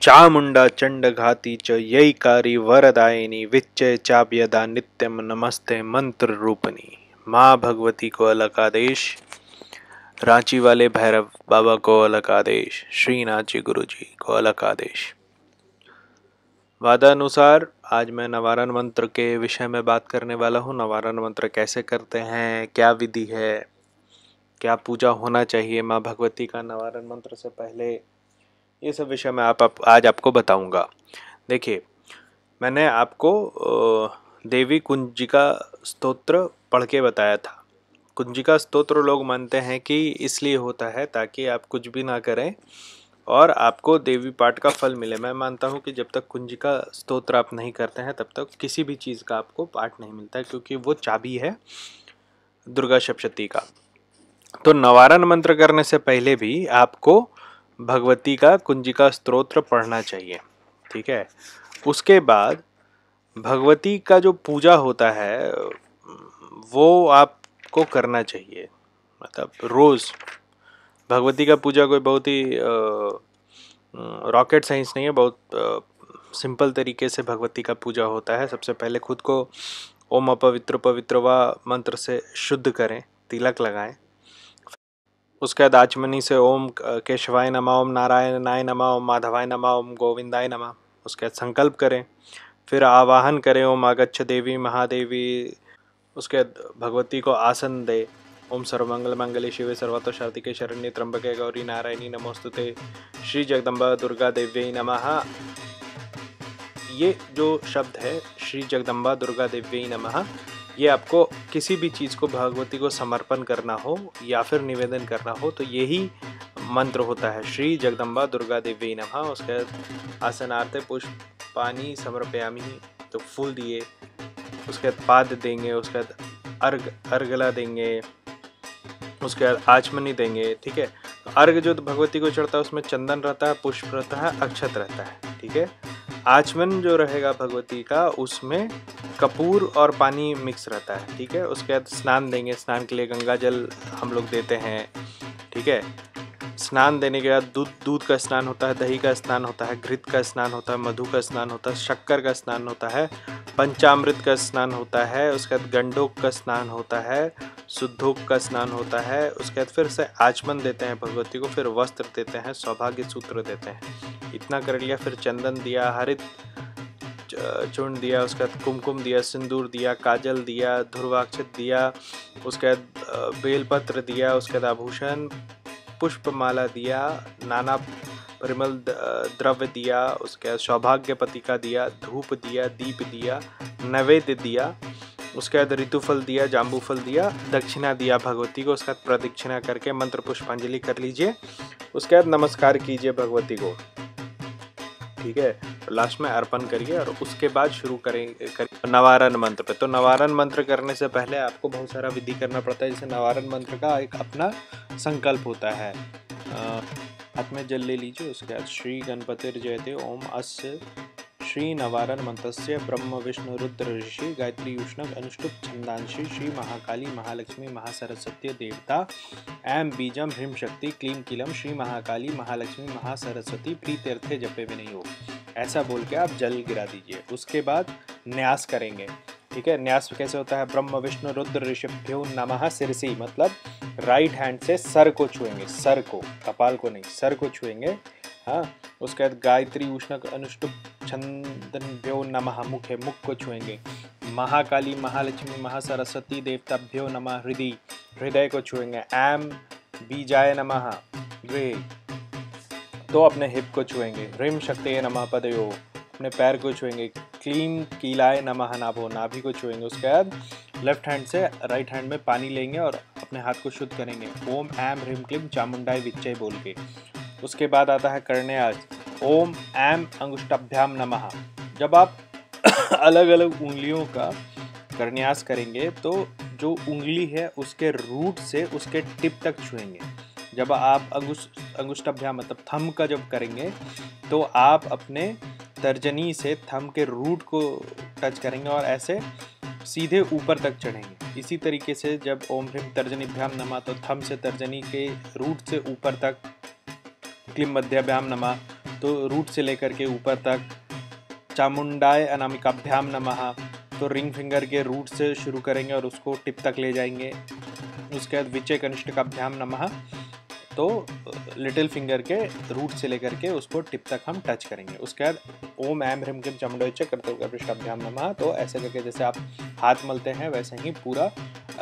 चामुंडा चंडघाती च यैकारी वरदायिनी विच्चय चाभ्यदा नित्यम नमस्ते मंत्र रूपनी। माँ भगवती को अलग आदेश, रांची वाले भैरव बाबा को अलग आदेश, श्रीनाथजी गुरु जी को अलग आदेश। वादानुसार आज मैं नवारण मंत्र के विषय में बात करने वाला हूँ। नवारण मंत्र कैसे करते हैं, क्या विधि है, क्या पूजा होना चाहिए माँ भगवती का नवारण मंत्र से पहले, ये सब विषय मैं आज आपको बताऊंगा। देखिए, मैंने आपको देवी कुंजिका स्तोत्र पढ़ के बताया था। कुंजिका स्तोत्र लोग मानते हैं कि इसलिए होता है ताकि आप कुछ भी ना करें और आपको देवी पाठ का फल मिले। मैं मानता हूँ कि जब तक कुंजिका स्तोत्र आप नहीं करते हैं तब तक किसी भी चीज़ का आपको पाठ नहीं मिलता है, क्योंकि वो चाबी है दुर्गा सप्तशती का। तो नवारण मंत्र करने से पहले भी आपको भगवती का कुंजिका स्तोत्र पढ़ना चाहिए, ठीक है। उसके बाद भगवती का जो पूजा होता है वो आपको करना चाहिए। मतलब रोज़ भगवती का पूजा कोई बहुत ही रॉकेट साइंस नहीं है, बहुत सिंपल तरीके से भगवती का पूजा होता है। सबसे पहले खुद को ओम अपवित्र पवित्र व मंत्र से शुद्ध करें, तिलक लगाएं। उसके बाद आचमनी से ओम केशवाय नमः, ओम नारायणाय नमः, ओम माधवाय नमः, ओम गोविंदाय नमः, उसके बाद संकल्प करें। फिर आवाहन करें ओम आगच्छ देवी महादेवी। उसके बाद भगवती को आसन दे। ओम सर्वमंगल मंगले शिवे सर्वतो शार्तिके शरण्ये त्र्यंबके गौरी नारायणी नमोस्तुते, श्री जगदम्बा दुर्गा देव्यै नमः। ये जो शब्द है श्री जगदम्बा दुर्गा देव्यै नमः, ये आपको किसी भी चीज़ को भगवती को समर्पण करना हो या फिर निवेदन करना हो तो यही मंत्र होता है, श्री जगदम्बा दुर्गा देव्यै नमः। उसके बाद आसनार्थे पुष्प पानी समर्पयामि, तो फूल दिए। उसके बाद पाद देंगे, उसके बाद अर्घला देंगे, उसके बाद आचमनी देंगे, ठीक है। अर्घ जो भगवती को चढ़ता है उसमें चंदन रहता है, पुष्प रहता है, अक्षत रहता है, ठीक है। आचमन जो रहेगा भगवती का उसमें कपूर और पानी मिक्स रहता है, ठीक है। उसके बाद स्नान देंगे, स्नान के लिए गंगा जल हम लोग देते हैं, ठीक है। स्नान देने के बाद दूध का स्नान होता है, दही का स्नान होता है, घृत का स्नान होता है, मधु का स्नान होता है, शक्कर का स्नान होता है, पंचामृत का स्नान होता है। उसके बाद गंडोक का स्नान होता है, शुद्धोक का स्नान होता है। उसके बाद फिर से आचमन देते हैं भगवती को, फिर वस्त्र देते हैं, सौभाग्य सूत्र देते हैं। इतना कर लिया, फिर चंदन दिया, हरित चूर्ण दिया, उसके बाद कुमकुम दिया, सिंदूर दिया, काजल दिया, ध्रुवाक्षत दिया, उसके बाद बेलपत्र दिया, उसके बाद आभूषण पुष्पमाला दिया, नाना परिमल द्रव्य दिया, उसके बाद सौभाग्य पतिका दिया, धूप दिया, दीप दिया, नैवेद्य दिया, उसके बाद ऋतुफल दिया, जाम्बूफल दिया, दक्षिणा दिया भगवती को। उसके बाद प्रदक्षिणा करके मंत्र पुष्पांजलि कर लीजिए। उसके बाद नमस्कार कीजिए भगवती को, ठीक है। लास्ट में अर्पण करिए और उसके बाद शुरू करें नवारण मंत्र पे। तो नवारण मंत्र करने से पहले आपको बहुत सारा विधि करना पड़ता है। जैसे नवारण मंत्र का एक अपना संकल्प होता है। हाथ में जल ले लीजिए। उसके बाद श्री गणपतिर्जयते ओम अस्य श्री नवारण मंत्रस्य ब्रह्म विष्णु रुद्र ऋषि गायत्री उष्णक अनुष्टुप छंदांशी श्री महाकाली महालक्ष्मी महासरस्वती देवता ऐम बीजम ह्रीम शक्ति क्लीम किलम श्री महाकाली महालक्ष्मी महासरस्वती प्रीत्यर्थे जपे विनयो, ऐसा बोल के आप जल गिरा दीजिए। उसके बाद न्यास करेंगे, ठीक है। न्यास कैसे होता है? ब्रह्म विष्णु रुद्र ऋषिभ्यो नमः शिरसी, मतलब राइट हैंड से सर को छुएंगे, सर को, कपाल को नहीं, सर को छुएंगे, हाँ। उसके बाद गायत्री उष्णक अनुष्टुप छंदनभ्यो नमः, मुख है, मुख को छुएंगे। महाकाली महालक्ष्मी महासरस्वती देवताभ्यो नमः, हृदय, हृदय को छुएंगे। ऐम बीजाय नमः, वे, तो अपने हिप को छुएंगे। ह्रीम शक्ति नमः पदयो, अपने पैर को छुएंगे। क्लीम कीलाय नमः नाभो, नाभि को छुएंगे। उसके बाद लेफ्ट हैंड से राइट हैंड में पानी लेंगे और अपने हाथ को शुद्ध करेंगे, ओम ऐम ह्रीम क्लीम चामुंडाय विच्चय बोल के। उसके बाद आता है करण्यास, ओम ऐम अंगुष्ठाभ्याम नमः। जब आप अलग अलग उंगलियों का करण्यास करेंगे तो जो उंगली है उसके रूट से उसके टिप तक छुएंगे। जब आप अंगुष्ठाभ्याम मतलब थंब का जब करेंगे तो आप अपने तर्जनी से थंब के रूट को टच करेंगे और ऐसे सीधे ऊपर तक चढ़ेंगे। इसी तरीके से जब ओम ह्रीम तर्जनीभ्याम नमः तो थंब से तर्जनी के रूट से ऊपर तक, क्लीम मध्याभ्याम नमः तो रूट से लेकर के ऊपर तक। चामुंडाय अनामिकाभ्याम नमः, तो रिंग फिंगर के रूट से शुरू करेंगे और उसको टिप तक ले जाएंगे। उसके बाद विचय कनिष्ठिकाभ्याम नमः, तो लिटिल फिंगर के रूट से लेकर के उसको टिप तक हम टच करेंगे। उसके बाद ओम ऐम ह्रीम क्लीम चामुंडाय कर्तव्यपृष्ठाभ्याम नमः, तो ऐसे करके जैसे आप हाथ मलते हैं वैसे ही पूरा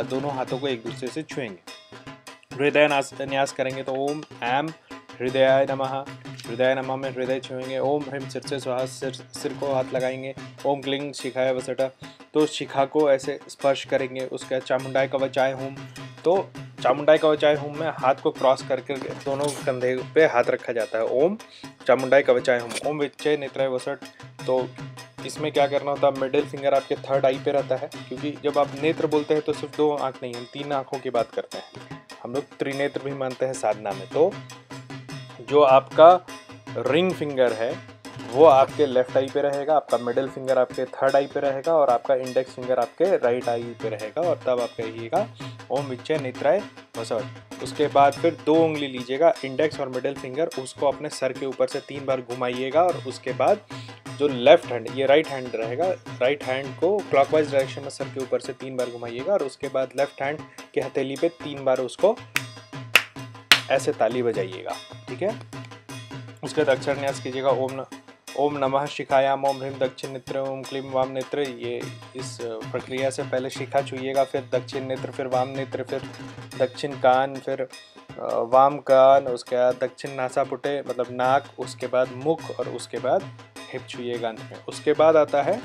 दोनों हाथों को एक दूसरे से छुएंगे। हृदय न्यास करेंगे, तो ओम ऐम हृदयाय नमः, हृदय नमः में हृदय छुएंगे। ओम ह्रीम सिर से स्वाहा, सिर को हाथ लगाएंगे। ओम क्लीं शिखाय वसटा, तो शिखा को ऐसे स्पर्श करेंगे। उसके बाद चामुंडाय कवचाय होम, तो चामुंडाय कवचाय होम में हाथ को क्रॉस करके दोनों कंधे पे हाथ रखा जाता है। ओम चामुंडाय कवचाय होम। ओम विचय नेत्राय वसट, तो इसमें क्या करना होता है, मिडिल फिंगर आपके थर्ड आई पे रहता है, क्योंकि जब आप नेत्र बोलते हैं तो सिर्फ 2 आँख नहीं, हम 3 आँखों की बात करते हैं। हम लोग त्रिनेत्र भी मानते हैं साधना में। तो जो आपका रिंग फिंगर है वो आपके लेफ्ट आई पे रहेगा, आपका मिडिल फिंगर आपके थर्ड आई पे रहेगा और आपका इंडेक्स फिंगर आपके राइट आई पे रहेगा। और तब आप कहिएगा ओम विचय नेत्राय वसट। उसके बाद फिर 2 उंगली लीजिएगा, इंडेक्स और मिडिल फिंगर, उसको अपने सर के ऊपर से 3 बार घुमाइएगा। और उसके बाद जो लेफ्ट हैंड, ये राइट हैंड रहेगा, राइट हैंड को क्लॉकवाइज डायरेक्शन में सर के ऊपर से 3 बार घुमाइएगा। और उसके बाद लेफ्ट हैंड के हथेली पे 3 बार उसको ऐसे ताली बजाइएगा, ठीक है। उसके बाद अक्षर न्यास कीजिएगा, ओम नमः शिखायाम, ओम ह्रीम दक्षिण नेत्र, ओम क्लीं वाम नेत्र। ये इस प्रक्रिया से पहले शिखा छुइएगा, फिर दक्षिण नेत्र, फिर वाम नेत्र, फिर दक्षिण कान, फिर वाम कान, उसके बाद दक्षिण नासापुटे मतलब नाक, उसके बाद मुख और उसके बाद हिप छुइएगा अंत में। उसके बाद आता है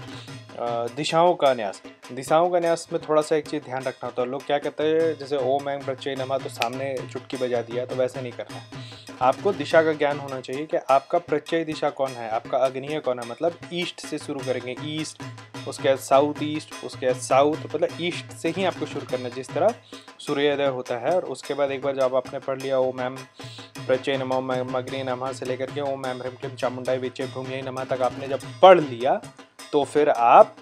दिशाओं का न्यास। दिशाओं का न्यास में थोड़ा सा एक चीज़ ध्यान रखना होता है। लोग क्या कहते हैं, जैसे ओम ऐं प्रत्यय नमः तो सामने चुटकी बजा दिया, तो वैसे नहीं करना है। आपको दिशा का ज्ञान होना चाहिए कि आपका प्रत्यय दिशा कौन है, आपका अग्निय कौन है। मतलब ईस्ट से शुरू करेंगे, ईस्ट, उसके बाद साउथ ईस्ट, उसके बाद साउथ, मतलब ईस्ट से ही आपको शुरू करना है जिस तरह सूर्योदय होता है। और उसके बाद एक बार जब आपने पढ़ लिया ओम ऐं प्रत्यय नमः, ओम अग्नि नमः से लेकर के ओम ऐं ह्रीं क्लीं चामुंडाय विचय भूम्यै नमः तक आपने जब पढ़ लिया, तो फिर आप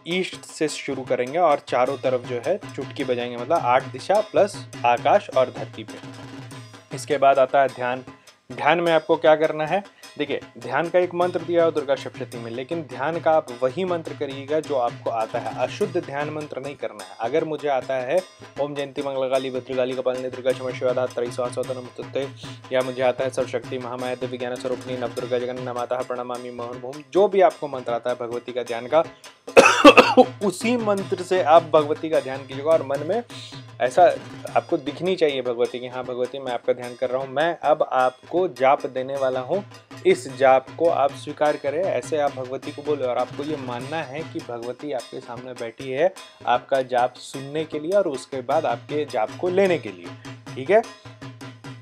ईस्ट से शुरू करेंगे और चारों तरफ जो है चुटकी बजाएंगे, मतलब 8 दिशा प्लस आकाश और धरती पे। इसके बाद आता है ध्यान। ध्यान में आपको क्या करना है, देखिए ध्यान का एक मंत्र दिया है दुर्गा सप्तशती में, लेकिन ध्यान का आप वही मंत्र करिएगा जो आपको आता है। अशुद्ध ध्यान मंत्र नहीं करना है। अगर मुझे आता है ओम जयंती मंगलकाली भद्रकाली कपालिनी दुर्गा क्षमा शिवाधा त्रयीसहस्रनमस्तुते, या मुझे आता है सर्वशक्ति महामाया दिव्य विज्ञान स्वरूपिणी नवदुर्गा जगन्नाथ माता प्रणमामि मोहन भूम, जो भी आपको मंत्र आता है भगवती का ध्यान का उसी मंत्र से आप भगवती का ध्यान कीजिएगा। और मन में ऐसा आपको दिखनी चाहिए भगवती की, हाँ भगवती मैं आपका ध्यान कर रहा हूँ, मैं अब आपको जाप देने वाला हूँ, इस जाप को आप स्वीकार करें, ऐसे आप भगवती को बोले। और आपको ये मानना है कि भगवती आपके सामने बैठी है आपका जाप सुनने के लिए और उसके बाद आपके जाप को लेने के लिए, ठीक है।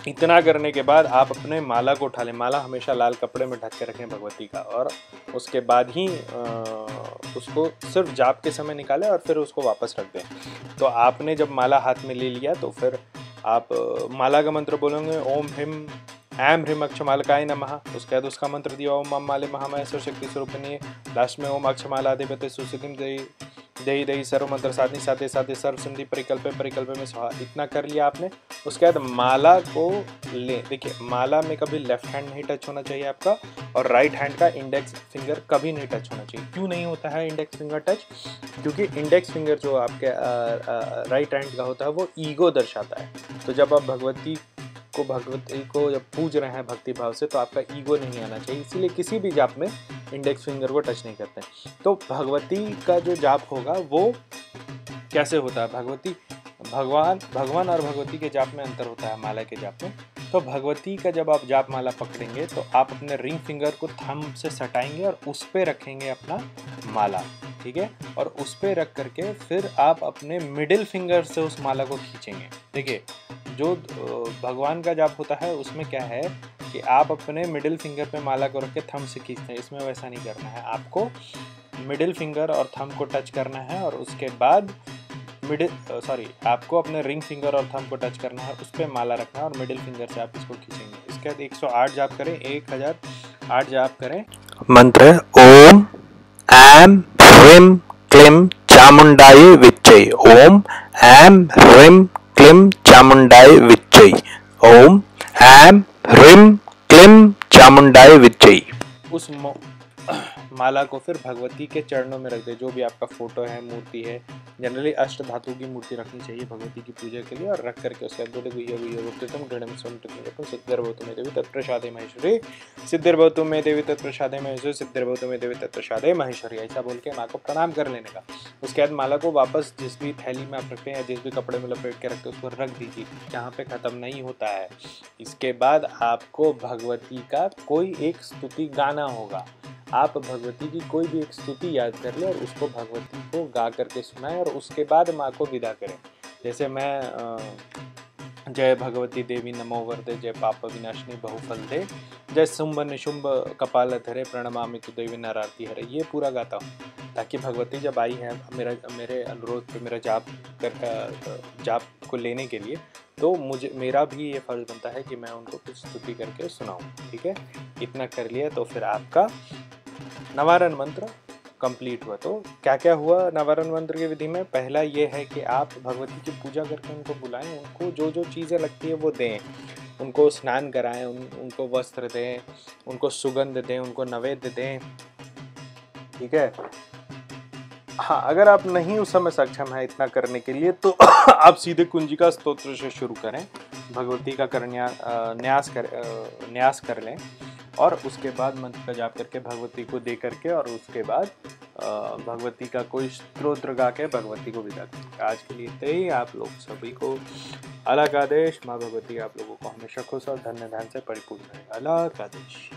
इतना करने के बाद आप अपने माला को उठा लें। माला हमेशा लाल कपड़े में ढक के रखें भगवती का, और उसके बाद ही उसको सिर्फ जाप के समय निकालें और फिर उसको वापस रख दें। तो आपने जब माला हाथ में ले लिया तो फिर आप माला का मंत्र बोलेंगे ओम ह्रीम ऐं ह्रीम अक्षमालकाय नमः। उसके बाद उसका मंत्र दिया ओम मम माले महामाया सर्वशक्ति स्वरूपिणी, लास्ट में ओम अक्षमालाधिपते सुसिद्धिं देहि देहि सर्व मंत्र साधनी साधे साधे सर्व संधि परिकल्पे में स्वाहा। इतना कर लिया आपने। उसके बाद माला को ले, देखिए माला में कभी लेफ्ट हैंड नहीं टच होना चाहिए आपका, और राइट हैंड का इंडेक्स फिंगर कभी नहीं टच होना चाहिए। क्यों नहीं होता है इंडेक्स फिंगर टच? क्योंकि इंडेक्स फिंगर जो आपके राइट हैंड का होता है वो ईगो दर्शाता है। तो जब आप भगवती को जब पूज रहे हैं भक्ति भाव से, तो आपका ईगो नहीं आना चाहिए, इसीलिए किसी भी जाप में इंडेक्स फिंगर को टच नहीं करते। तो भगवती का जो जाप होगा वो कैसे होता है, भगवान और भगवती के जाप में अंतर होता है माला के जाप में। तो भगवती का जब आप जाप माला पकड़ेंगे तो आप अपने रिंग फिंगर को थंब से सटाएंगे और उस पे रखेंगे अपना माला, ठीक है। और उस पे रख करके फिर आप अपने मिडिल फिंगर से उस माला को खींचेंगे। देखिए जो भगवान का जाप होता है उसमें क्या है कि आप अपने मिडिल फिंगर पे माला को रख के थंब से खींचते हैं, इसमें वैसा नहीं करना है। आपको मिडिल फिंगर और थंब को टच करना है और उसके बाद आपको अपने रिंग फिंगर और थंब को टच करना है, उस पर माला रखना है और मिडिल फिंगर से आप इसको खींचेंगे। इसके बाद 108 जाप करें, 1008 जाप करें। मंत्र ओम ऐं ह्रीं क्लीं चामुंडाय विच्चै, ओम ऐं ह्रीं क्लीं चामुंडाय विच्चै, ओम ऐं ह्रीं क्लीं चामुंडाय विच्चै। उस माला को फिर भगवती के चरणों में रख दे, जो भी आपका फोटो है, मूर्ति है। जनरली अष्ट धातु की मूर्ति रखनी चाहिए भगवती की पूजा के लिए, और रख करके उसके बाद गुह्य गुह्य गुप्तम गणम संतुम सिद्धिर्भवतु मे देवी तत्प्रसादे महेश्वरी, सिद्धिर्भवतु मे देवी तत्प्रसादे महेश्वरी, सिद्धिर्भवतु मे देवी तत्प्रसादे महेश्वरी, ऐसा बोल के माँ को प्रणाम कर लेने का। उसके बाद माला को वापस जिस भी थैली में आप रखते हैं या जिस भी कपड़े में लपेट के रखते हैं उसको रख दीजिए, जहाँ पे खत्म नहीं होता है। इसके बाद आपको भगवती का कोई एक स्तुति गाना होगा। आप भगवती की कोई भी एक स्तुति याद कर ले और उसको भगवती को गा करके सुनाएं, और उसके बाद माँ को विदा करें। जैसे मैं जय भगवती देवी नमो वरदे, जय पाप विनाशिनी बहुफल दे, जय शुंभ निशुंभ कपाल धरे, प्रणमामि तु देवी नरारती हरे, ये पूरा गाता हूँ, ताकि भगवती जब आई है मेरे अनुरोध पे, मेरा जाप को लेने के लिए, तो मेरा भी ये फर्ज बनता है कि मैं उनको कुछ स्तुति करके सुनाऊँ। ठीक है, इतना कर लिया तो फिर आपका नवारण मंत्र कंप्लीट हुआ। तो क्या क्या हुआ नवारण मंत्र की विधि में? पहला ये है कि आप भगवती की पूजा करके उनको बुलाएं, उनको जो जो चीज़ें लगती है वो दें, उनको स्नान कराएं, उनको वस्त्र दें, उनको सुगंध दें, उनको नैवेद्य दें। ठीक है। हाँ, अगर आप नहीं उस समय सक्षम है इतना करने के लिए, तो आप सीधे कुंजिका स्तोत्र से शुरू करें, भगवती का न्यास कर लें, और उसके बाद मंत्र का जाप करके भगवती को दे करके, और उसके बाद भगवती का कोई स्तोत्र गा के भगवती को विदा करें। आज के लिए इतना ही। आप लोग सभी को अलग आदेश। माँ भगवती आप लोगों को हमेशा खुश और धन्य धान्य से परिपूर्ण रहे। अलग आदेश।